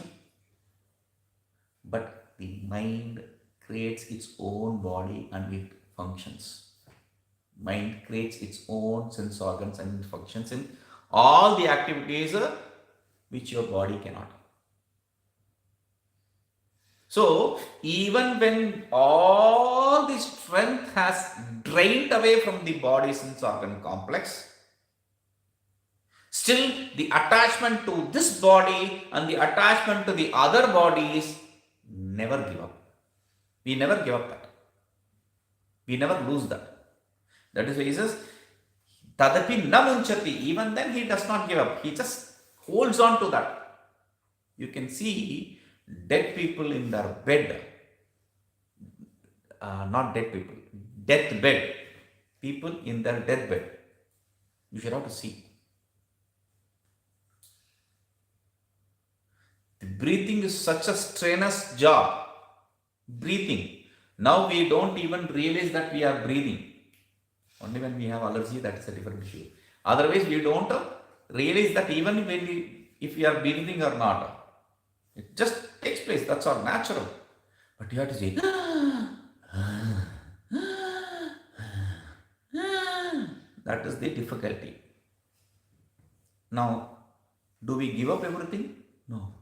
S1: but the mind creates its own body and it functions. Mind creates its own sense organs and it functions in all the activities which your body cannot. So, even when all the strength has drained away from the body sense organ complex, still the attachment to this body and the attachment to the other bodies never give up. We never give up that. We never lose that. That is why he says, Tadapi na munchati. Even then he does not give up. He just holds on to that. You can see dead people in their bed, not dead people, deathbed, people in their deathbed. You should have to see. The breathing is such a strenuous job. Breathing. Now we don't even realize that we are breathing. Only when we have allergy, that is a different issue. Otherwise, we don't realize that even when if we are breathing or not. It just takes place. That's all natural. But you have to say, that is the difficulty. Now, do we give up everything? No.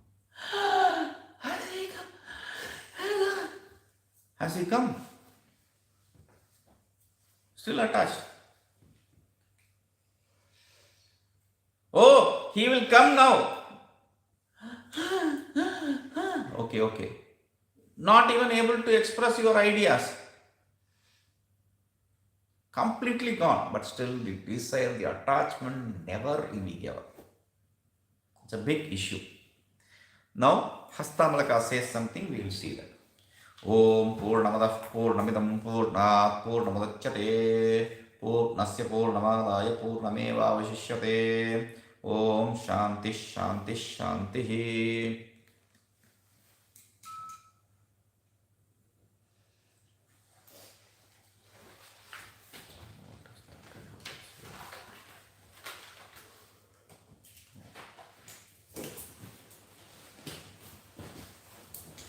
S1: Has he come? Still attached. Oh, he will come now. Okay, okay. Not even able to express your ideas. Completely gone, but still the desire, the attachment never will be given. It's a big issue. Now, Hastamalaka says something, we will see that. Om Purnamadah Purnamidam Purnat Purnamudachyate Purnasya Purnamadaya Purnameva Vashishyate Om Shanti Shanti Shanti.